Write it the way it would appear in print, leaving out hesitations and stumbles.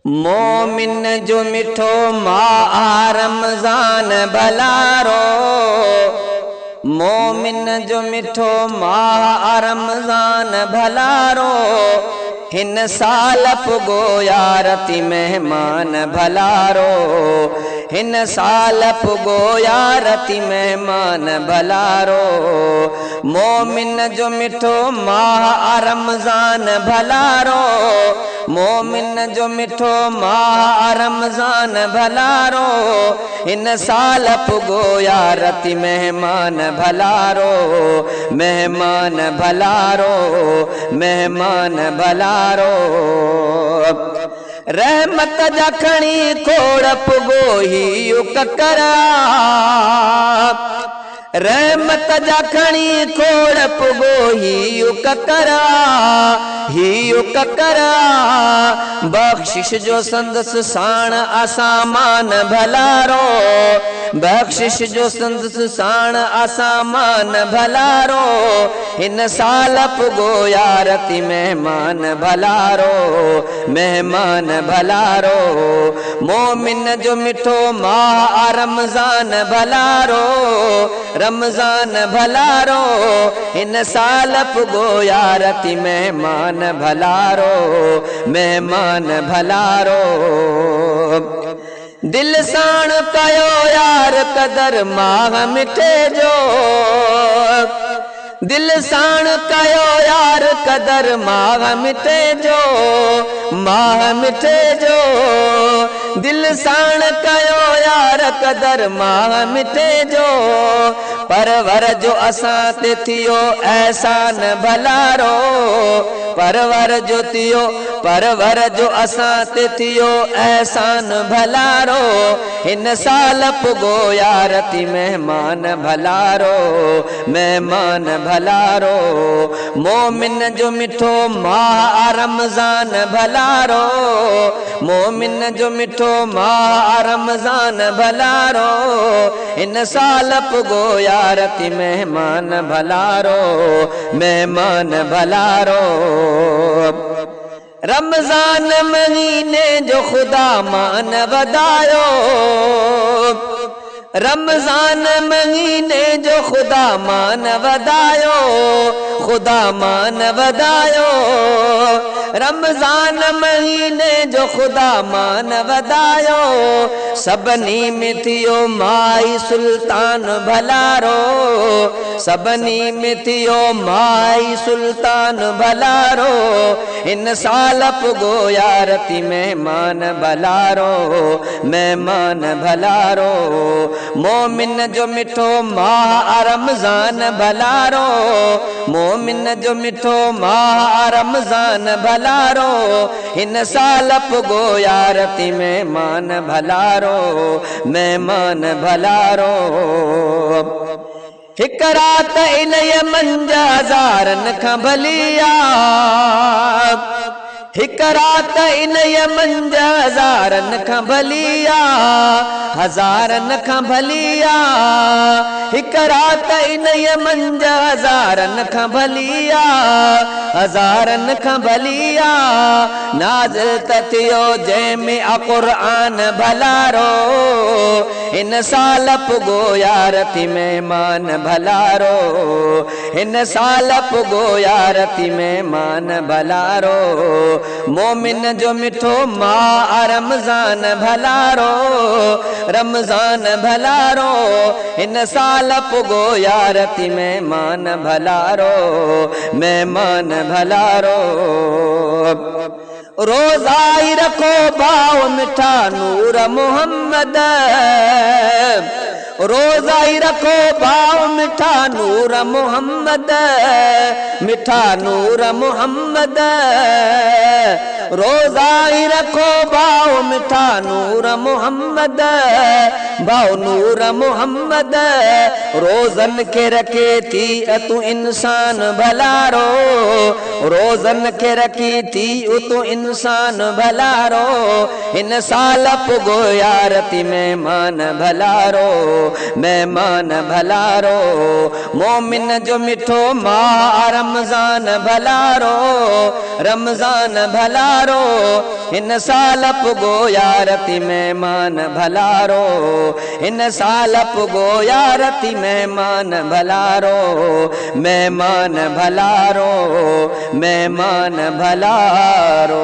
मोमिन जो मिठो माह रमज़ान भलारो, मोमिन जो मिठो माह रमज़ान भलारो। हिन साल पुगो यारती मेहमान भलारो, हिन साल पुगो यारती मेहमान भलारो। मोमिन जो मिठो माह रमज़ान भलारो, मोमिन जो मिठो माह रमज़ान भलारो। हिन साल पुगो यारती मेहमान भलारो, मेहमान भलारो, मेहमान भलारो। रहमत जा खणी खोड़ पुगो ही ककरा, रहमत जा खणी खोड़ पुगो ही ककरा, ही ककरा। बख्शिश जो संदस साण आसामान भलारो, बख्शिश जो संदस साण आसामान भलारो। हिन साल पुगो यारती मेहमान भलारो, मेहमान भलारो। मोमिन जो मिठो माह रमज़ान भलारो, रमज़ान भलारो। हिन साल पुगो यारती मेहमान भलारो, मेहमान भलारो। दिल साण कयो यार कदर माह मिठे जो, दिल साण कयो यार कदर माह मिठे जो, माह मिठे जो। दिल साण कयो यार कदर माह मिठे जो। परवर जो असां ते थियो एहसान भलारो, परवर जो थियो, परवर जो असां ते थियो एहसान भलारो। हिन साल पुगो यारती मेहमान भलारो, मेहमान भलारो। मोमिन जो मिठो माह रमज़ान भलारो, मोमिन जो मिठो माह रमज़ान भलारो। हिन साल पुगो यारती मेहमान भलारो, मेहमान भलारो। रमज़ान महीने जो खुदा मान वधायो, रमज़ान महीने जो खुदा मान वधायो, खुदा मान वधायो। रमज़ान महीने जो खुदा मान वधायो। सभनी में थियो माई सुल्तान भलारो, सभनी में थियो माई सुल्तान भलारो। हिन साल पुगो यारती मेहमान भलारो, मेहमान भलारो। मोमिन जो मिठो माह रमज़ान भलारो, मोमिन जो मिठो माह रमज़ान भलारो। हिन साल पुगो यारती मेहमान भलारो, मेहमान भलारो। हिक रात इन मंझ हज़ारन खां भलिया, हिक रात इन मंझ हज़ारन खां भलिया, हज़ारन खां भलिया। हिक रात इन मंझ हज़ारन खां भलिया, हज़ारन खां भलिया। नाज़िल त थियो जंहिंमें क़ुर्आन भलारो। हिन साल पुगो यारती मेहमान भलारो, हिन साल पुगो यारती मेहमान भलारो। मोमिन जो मिठो माह रमज़ान भलारो, रमज़ान भलारो। हिन साल पुगो यारती मेहमान भलारो, मेहमान भलारो। रोज़ाई रखो भाव मिठा नूर मोहम्मद, रोज़ाई रखो भाव मिठा नूर मोहम्मद, मिठा नूर मोहम्मद। रोज़ाई रखो भाव मिठा नूर मोहम्मद, भाव नूर मोहम्मद। रोज़न के रखे थी तू इंसान भलारो, रोज़न के रखी थी तू इंसान भलारो। हिन साल पुगो यारती मेहमान भलारो, मेहमान भलारो। मोमिन जो मिठो माह रमज़ान भलारो, रमज़ान भलारो। भलारो, इन साल पुगो यारती मेहमान भलारो, इन साल पुगो यारती मेहमान भलारो, मेहमान भलारो, मेहमान भलारो।